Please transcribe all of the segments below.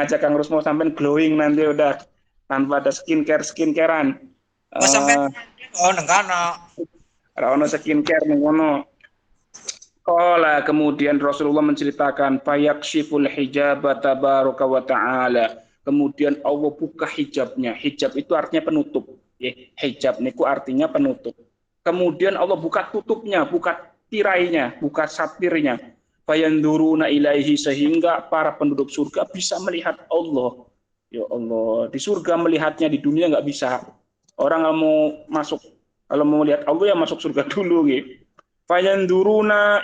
aja Kang Rusmo sampai glowing nanti udah tanpa ada skincarean. Oh sampai Eh, oh nengkana. ora ono skincare ning ngono. Qala kemudian Rasulullah menceritakan fayakshiful hijab tabaraka wa ta'ala. Kemudian Allah buka hijabnya. Hijab itu artinya penutup. Ya, hijab niku artinya penutup. Kemudian Allah buka tutupnya, buka tirainya, buka satirnya. Fayanduruna ilaihi sehingga para penduduk surga bisa melihat Allah. Ya Allah, di surga melihatnya, di dunia nggak bisa. Orang kalau mau lihat Allah ya masuk surga dulu gitu. Fayanduruna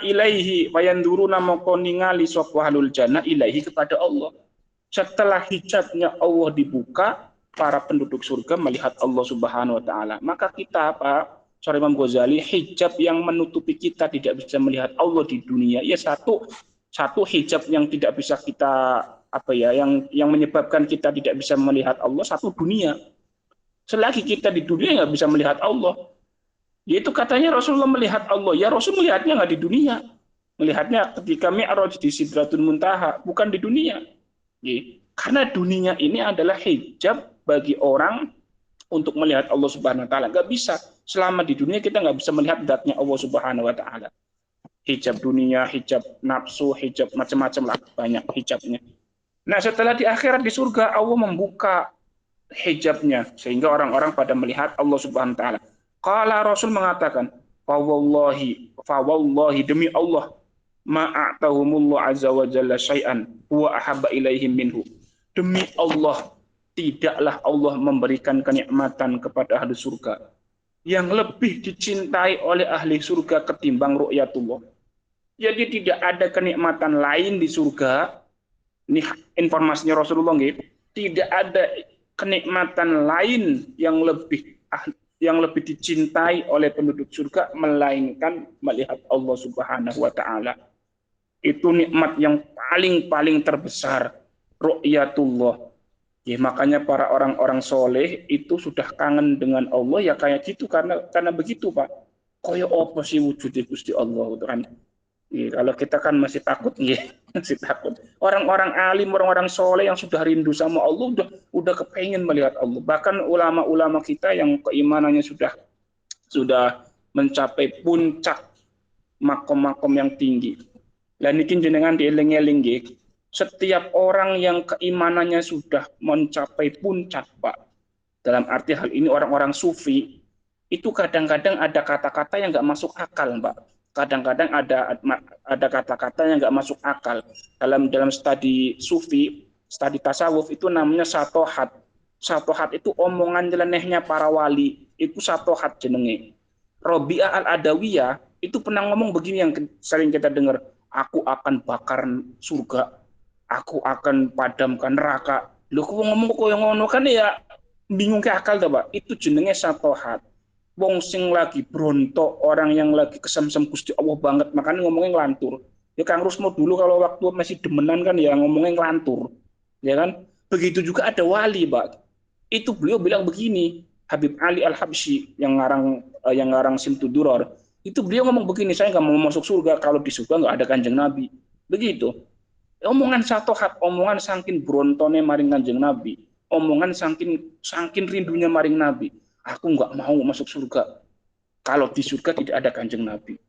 moko ningali sapa ahlul jannah ilaihi kepada Allah. Setelah hijabnya Allah dibuka, para penduduk surga melihat Allah Subhanahu wa taala. Maka kita Pak Sorry Imam Ghazali, hijab yang menutupi kita tidak bisa melihat Allah di dunia. Ya satu hijab yang tidak bisa kita yang menyebabkan kita tidak bisa melihat Allah, satu dunia. Selagi kita di dunia nggak bisa melihat Allah, yaitu katanya Rasulullah melihat Allah. Ya Rasul melihatnya nggak di dunia. Melihatnya ketika Mi'raj di Sidratul Muntaha, bukan di dunia. Ya. Karena dunia ini adalah hijab bagi orang untuk melihat Allah Subhanahu wa taala. Nggak bisa. Selama di dunia kita nggak bisa melihat zatnya Allah Subhanahu wa taala. Hijab dunia, hijab nafsu, hijab macam-macam lah, banyak hijabnya. Nah, setelah di akhirat di surga Allah membuka hijabnya sehingga orang-orang pada melihat Allah Subhanahu wa taala. Qala Rasul mengatakan, "Fawallahi demi Allah, ma'atahumullah azza wa jalla syai'an huwa ahabba ilaihim minhu." Demi Allah, tidaklah Allah memberikan kenikmatan kepada ahli surga yang lebih dicintai oleh ahli surga ketimbang ru'yatullah. Jadi tidak ada kenikmatan lain di surga. Ini informasinya Rasulullah gitu. Tidak ada kenikmatan lain yang lebih dicintai oleh penduduk surga melainkan melihat Allah Subhanahu wa taala. Itu nikmat yang paling terbesar, ru'yatullah. Ya, makanya para orang-orang soleh itu sudah kangen dengan Allah ya kayak gitu karena begitu Pak. Koyo apa sih wujudnya Gusti Allah itu kan. Ya, kalau kita kan masih takut ya, masih takut. Orang-orang alim, orang-orang soleh yang sudah rindu sama Allah udah kepengen melihat Allah. Bahkan ulama-ulama kita yang keimanannya sudah mencapai puncak makom-makom yang tinggi. Dan ini jenengan dieling-eling nggih. Setiap orang yang keimanannya sudah mencapai puncak, Pak. Dalam arti hal ini orang-orang sufi itu kadang-kadang ada kata-kata yang nggak masuk akal, Mbak. Kadang-kadang ada kata-kata yang nggak masuk akal. Dalam studi sufi, studi tasawuf itu namanya satohat. Satohat itu omongan nyelenehnya para wali. Itu satohat jenenge. Robi'ah al-Adawiyah itu pernah ngomong begini yang sering kita dengar. Aku akan bakar surga. Aku akan padamkan neraka. Lu kok ngomong kok yang ngono kan ya bingung ke akal tuh, Pak. Itu jenenge satohat. Wong sing lagi bronto, orang yang lagi kesemsem Gusti Allah banget, makanya ngomongnya ngelantur. Ya Kang Rusmo dulu kalau waktu masih demenan kan ya ngomongnya ngelantur. Ya kan? Begitu juga ada wali, Pak. Itu beliau bilang begini, Habib Ali Al-Habsyi yang ngarang Simtuduror, itu beliau ngomong begini, saya nggak mau masuk surga kalau di surga nggak ada kanjeng Nabi. Begitu. Omongan satohat, omongan sangkin brontone maring kanjeng Nabi, omongan sangkin rindunya maring Nabi. Aku nggak mau masuk surga kalau di surga tidak ada kanjeng Nabi.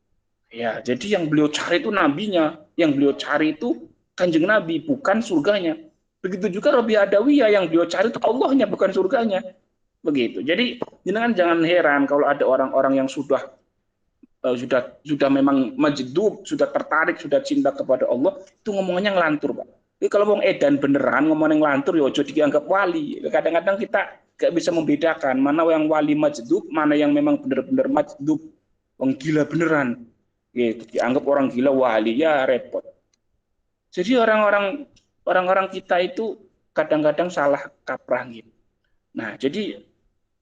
Ya, jadi yang beliau cari itu nabinya, yang beliau cari itu kanjeng Nabi, bukan surganya. Begitu juga Robi Adawiyah yang beliau cari itu Allahnya, bukan surganya. Begitu. Jadi jangan heran kalau ada orang-orang yang sudah memang majdub, sudah tertarik, sudah cinta kepada Allah, itu ngomongnya ngelantur, Pak. Jadi kalau wong edan beneran ngomongnya ngelantur, ya ojo dianggap wali. Kadang-kadang kita gak bisa membedakan mana yang wali majdub, mana yang memang benar-benar majdub, wong gila beneran. Gitu, dianggap orang gila wali, ya repot. Jadi orang-orang kita itu kadang-kadang salah kaprah gitu. Nah, jadi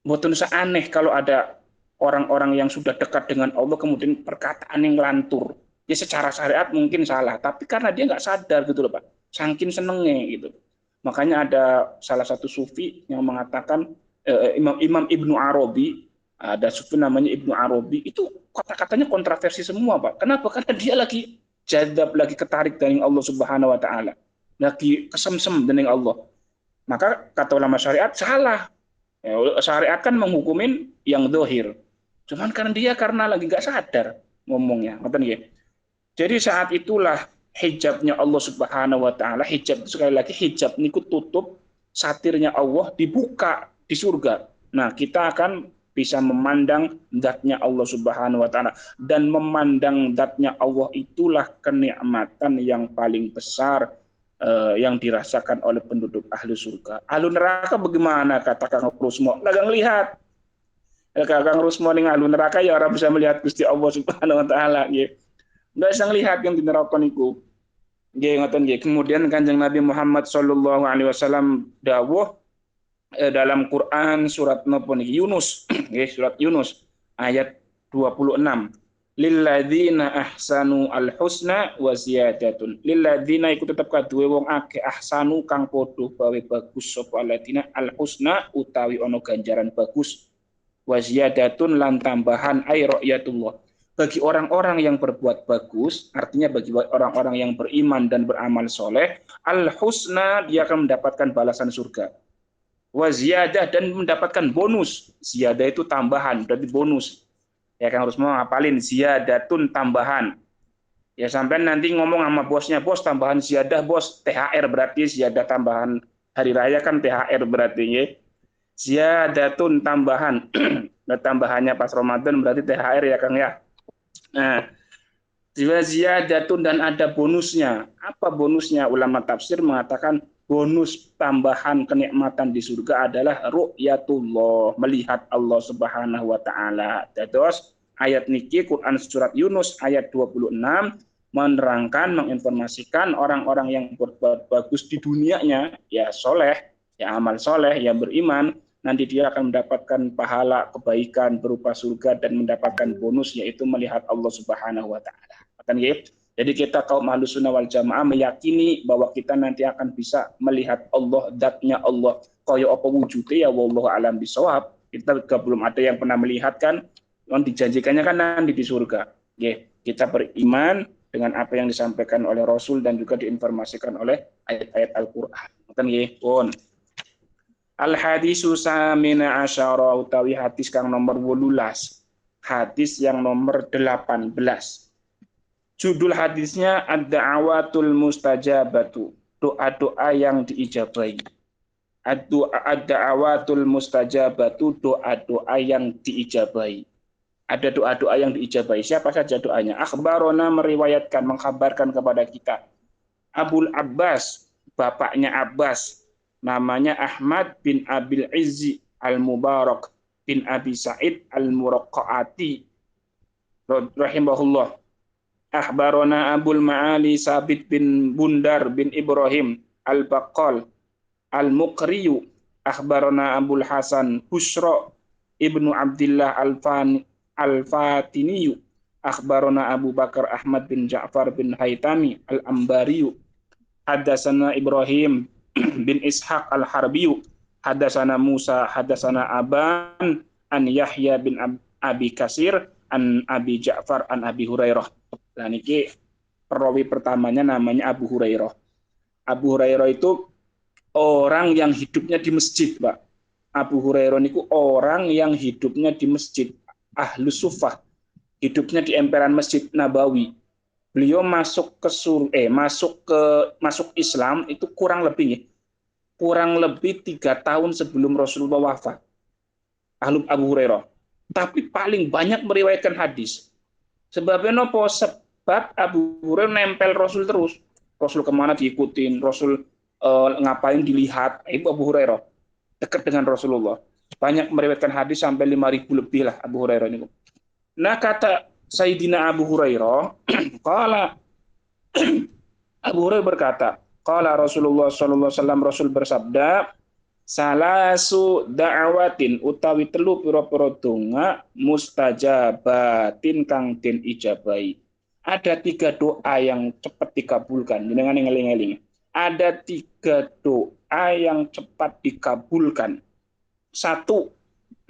mboten aneh kalau ada orang-orang yang sudah dekat dengan Allah kemudian perkataan yang ngelantur. Ya secara syariat mungkin salah, tapi karena dia nggak sadar gitu loh Pak. Saking senengnya gitu. Makanya ada salah satu sufi yang mengatakan Imam Ibnu Arabi, ada sufi namanya Ibnu Arabi, itu kata-katanya kontroversi semua Pak. Kenapa? Karena dia lagi jadab, lagi ketarik dari Allah Subhanahu wa taala. lagi kesemsem dening Allah. Maka kata ulama syariat salah. Ya, syariat kan menghukumin yang dohir. Cuman karena lagi nggak sadar ngomongnya. Ngoten nggih. Jadi saat itulah hijabnya Allah Subhanahu wa taala, hijab itu sekali lagi hijab niku tutup satirnya Allah dibuka di surga. Nah, kita akan bisa memandang zatnya Allah Subhanahu wa taala, dan memandang zatnya Allah itulah kenikmatan yang paling besar yang dirasakan oleh penduduk ahli surga. Ahli neraka bagaimana kata Kang Rusmo? Nggak ngelihat. Kang Rusmo ning ahli neraka ya orang bisa melihat Gusti Allah Subhanahu wa taala nggih. Nggak bisa ngelihat yang di neraka niku. Nggih ngoten nggih. Kemudian Kanjeng Nabi Muhammad sallallahu alaihi wasallam dawuh dalam Quran surat napa niki Yunus nggih, surat Yunus ayat 26. Lilladzina ahsanu alhusna wa ziyadatun. Lilladzina iku tetep kaduwe wong akeh ahsanu kang padha gawe bagus sapa alladzina alhusna utawi ana ganjaran bagus, wa ziyadatun lan tambahan ay ra'yatullah. Bagi orang-orang yang berbuat bagus, artinya bagi orang-orang yang beriman dan beramal soleh, al-husna dia akan mendapatkan balasan surga. Wa ziyadah dan mendapatkan bonus. Ziyadah itu tambahan, berarti bonus. Ya kan harus mau ngapalin ziyadatun tambahan. Ya sampai nanti ngomong sama bosnya, bos tambahan ziyadah, bos THR berarti ziyadah tambahan hari raya kan THR berarti ya. Ziyadatun tambahan. Nah, tambahannya pas Ramadan berarti THR ya Kang ya. Nah, ziyadatun dan ada bonusnya. Apa bonusnya? Ulama tafsir mengatakan bonus tambahan kenikmatan di surga adalah ru'yatullah, melihat Allah Subhanahu wa taala. Dados ayat niki Quran surat Yunus ayat 26 menerangkan, menginformasikan orang-orang yang berbuat bagus di dunianya, ya soleh, ya amal soleh, ya beriman, nanti dia akan mendapatkan pahala kebaikan berupa surga dan mendapatkan bonus yaitu melihat Allah Subhanahu wa taala. Jadi kita kaum Ahlussunnah wal Jamaah meyakini bahwa kita nanti akan bisa melihat Allah, zatnya Allah. Kaya apa wujudnya ya wallahu alam bisawab. Kita juga belum ada yang pernah melihat kan, yang dijanjikannya kan nanti di surga. Kita beriman dengan apa yang disampaikan oleh Rasul dan juga diinformasikan oleh ayat-ayat Al-Qur'an. Al-hadisu samina asyara utawi hadis kang nomor 18. Hadis yang nomor 18. Judul hadisnya ad-da'awatul mustajabatu, doa-doa yang diijabahi. Ad-da'awatul mustajabatu, doa-doa yang diijabahi. Ada doa-doa yang diijabahi. Siapa saja doanya? Akhbarona meriwayatkan, mengkabarkan kepada kita. Abul Abbas, bapaknya Abbas, namanya Ahmad bin Abil Izzi al-Mubarak bin Abi Sa'id al-Muraqqaati rahimahullah. Akhbarona Abul Ma'ali Sabit bin Bundar bin Ibrahim al-Baqal al-Muqriyu. Akhbarona Abul Hasan Bushra ibnu Abdillah al-Fatiniyu. Akhbarona Abu Bakar Ahmad bin Ja'far bin Haytami al-Ambariyu. Hadasana Ibrahim bin Ishaq al-Harbiyu. Hadasana Musa, hadasana Aban an Yahya bin Abi Kasir an Abi Ja'far an Abi Hurairah. Nah, niki perawi pertamanya namanya Abu Hurairah. Abu Hurairah itu orang yang hidupnya di masjid, Pak. Abu Hurairah niku orang yang hidupnya di masjid, Ahlus Sufah. Hidupnya di emperan Masjid Nabawi. Beliau masuk Islam itu kurang lebih 3 tahun sebelum Rasulullah wafat. Abu Hurairah. Tapi paling banyak meriwayatkan hadis. Sebabnya nopo? Sebab Abu Hurairah nempel Rasul terus. Rasul kemana diikutin, Rasul ngapain dilihat. Itu Abu Hurairah dekat dengan Rasulullah. Banyak meriwayatkan hadis sampai 5.000 lebih lah Abu Hurairah ini. Nah kata Sayyidina Abu Hurairah, qala Abu Hurairah berkata, qala Rasulullah sallallahu alaihi wasallam, Rasul bersabda, salasu da'awatin utawi telu pira-pira donga mustajabatin kang den ijabahi. Ada 3 doa yang cepat dikabulkan. Dengan eling-eling. Ada 3 doa yang cepat dikabulkan. 1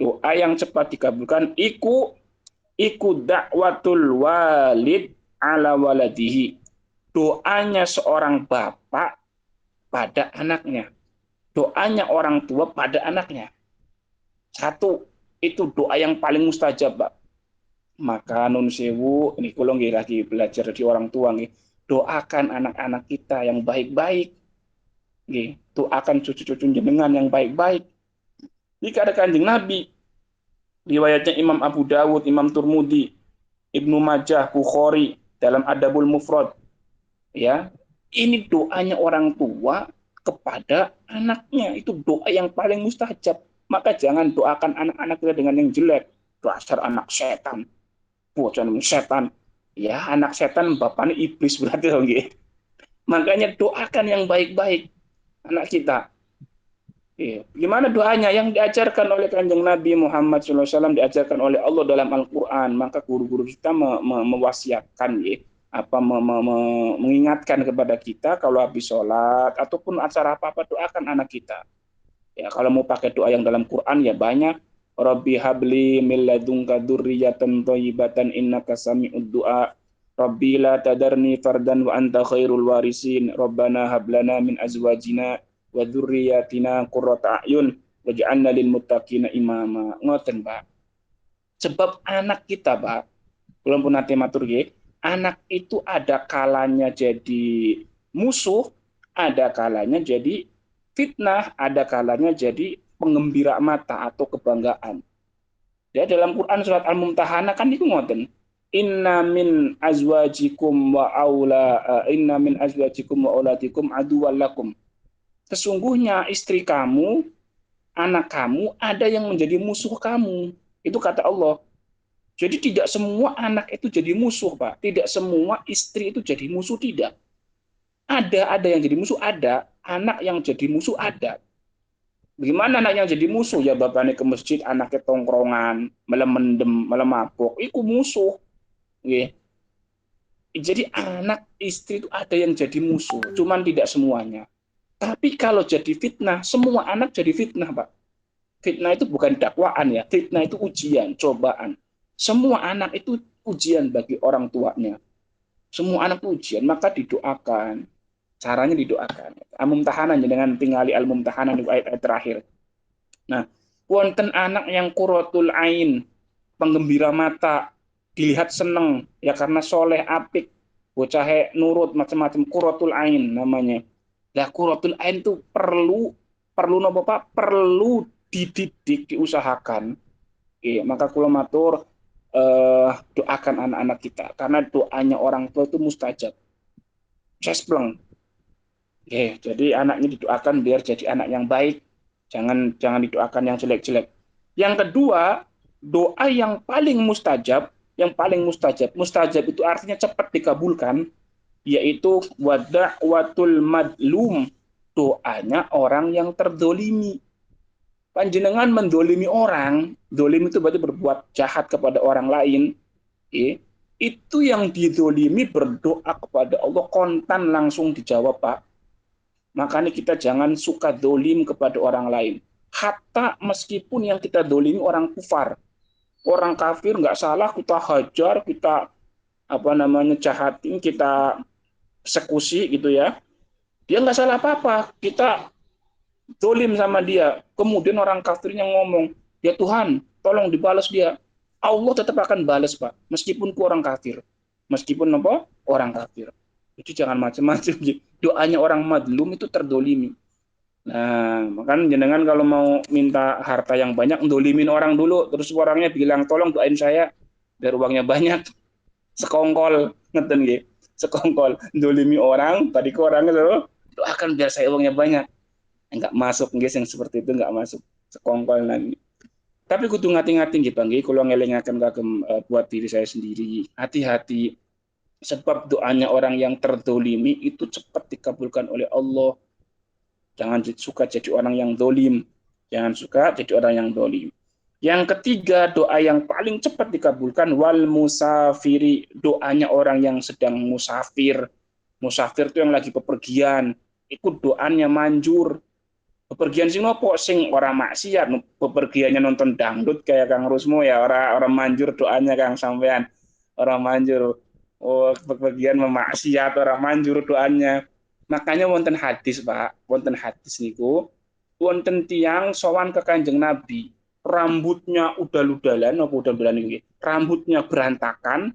doa yang cepat dikabulkan iku da'watul walid ala waladihi. Doanya seorang bapak pada anaknya. Doanya orang tua pada anaknya. Satu, itu doa yang paling mustajab, Pak. Maka nun sewu, ini kalau nggih lagi belajar di orang tua nggih, doakan anak-anak kita yang baik-baik, nggih. Doakan cucu-cucu jenengan yang baik-baik. Jika ada Kanjeng Nabi, riwayatnya Imam Abu Dawud, Imam Turmudi, Ibnu Majah, Bukhari dalam Adabul Mufrad, ya. Ini doanya orang tua kepada anaknya, itu doa yang paling mustajab. Maka jangan doakan anak-anak kita dengan yang jelek. Dasar anak setan, bocah setan. Ya, anak setan bapaknya iblis berarti loh, gitu. Makanya doakan yang baik-baik anak kita. Iya. Gimana doanya yang diajarkan oleh Kanjeng Nabi Muhammad SAW, diajarkan oleh Allah dalam Al-Quran. Maka guru-guru kita mewasiatkan, ya, mengingatkan kepada kita kalau habis sholat ataupun acara apa-apa, doakan anak kita. Ya, kalau mau pakai doa yang dalam Quran ya banyak. Rabbi habli min ladunka dzurriyyatan thayyibatan innaka sami'ud du'a. Rabbi la tadarni fardan wa anta khairul warisin. Rabbana hablana min azwajina wa dzurriyyatina qurrata a'yun waj'alna lil muttaqina imama. Ngoten, Pak. Sebab anak kita, Pak, belum pun nanti matur nggih, anak itu ada kalanya jadi musuh, ada kalanya jadi fitnah, ada kalanya jadi penggembira mata atau kebanggaan. Ya, dalam Quran surat Al-Mumtahanah kan itu ngoten. Inna min azwajikum wa auladikum aduwwal lakum. Sesungguhnya istri kamu, anak kamu ada yang menjadi musuh kamu. Itu kata Allah. Jadi tidak semua anak itu jadi musuh, Pak. Tidak semua istri itu jadi musuh, tidak. Ada yang jadi musuh, ada. Anak yang jadi musuh, ada. Bagaimana anak yang jadi musuh? Ya bapaknya ke masjid, anaknya tongkrongan, malah mendem, malah mabuk. Itu musuh. Ya. Jadi anak istri itu ada yang jadi musuh, cuman tidak semuanya. Tapi kalau jadi fitnah, semua anak jadi fitnah, Pak. Fitnah itu bukan dakwaan ya, fitnah itu ujian, cobaan. Semua anak itu ujian bagi orang tuanya. Semua anak ujian, maka didoakan. Caranya didoakan. Al-Mumtahanah dengan tingali Al-Mumtahanah di ayat-ayat terakhir. Nah, wonten anak yang qurratul ain, penggembira mata, dilihat seneng ya karena soleh apik, bocah nurut macam-macam, qurratul ain namanya. Lah qurratul ain itu perlu perlu nopo Pak? Perlu dididik, diusahakan. Iya, maka kula matur doakan anak-anak kita karena doanya orang tua itu mustajab. Cespleng. Oke, jadi anaknya didoakan biar jadi anak yang baik. Jangan jangan didoakan yang jelek-jelek. Yang kedua, doa yang paling mustajab. Mustajab itu artinya cepat dikabulkan, yaitu wada'watul madlum, doanya orang yang terdolimi. Panjenengan mendolimi orang, dolim itu berarti berbuat jahat kepada orang lain, itu yang didolimi berdoa kepada Allah kontan langsung dijawab, Pak. Makanya kita jangan suka dolim kepada orang lain. Hatta meskipun yang kita dolimi orang kufar, orang kafir nggak salah kita hajar, kita apa namanya jahatin, kita eksekusi gitu ya. Dia nggak salah apa-apa. Kita dolim sama dia. Kemudian orang kafirnya ngomong, ya Tuhan, tolong dibalas dia. Allah tetap akan balas, Pak. Meskipun ku orang kafir. Meskipun apa? Orang kafir. Jadi jangan macam-macam. Doanya orang madlum itu terdolimi. Nah, makanya jenengan kalau mau minta harta yang banyak, dolimin orang dulu. Terus orangnya bilang, tolong doain saya biar uangnya banyak. Sekongkol. Ngeten gitu. Sekongkol. Dolimi orang, tadi ke orangnya doakan biar saya uangnya banyak. Enggak masuk guys, yang seperti itu enggak masuk, sekongkol nanti. Tapi kudu ngati-ngati gitu Bang, kalau ngelingaken kagem buat diri saya sendiri, hati-hati sebab doanya orang yang terdolimi itu cepat dikabulkan oleh Allah. Jangan suka jadi orang yang dolim, jangan suka jadi orang yang dolim. Yang ketiga, doa yang paling cepat dikabulkan wal musafiri, doanya orang yang sedang musafir. Musafir itu yang lagi bepergian, ikut doanya manjur. Bepergian sing nopo sing ora maksiat, bepergiannya nonton dangdut kayak Kang Rusmo ya, orang manjur doanya Kang sampean. Orang manjur. Oh, bepergian memaksiat, orang manjur doanya. Makanya wonten hadis, Pak, wonten hadis niku, wonten tiang sowan ke Kanjeng Nabi, rambutnya udah-udalan apa udah-udalan ini, rambutnya berantakan,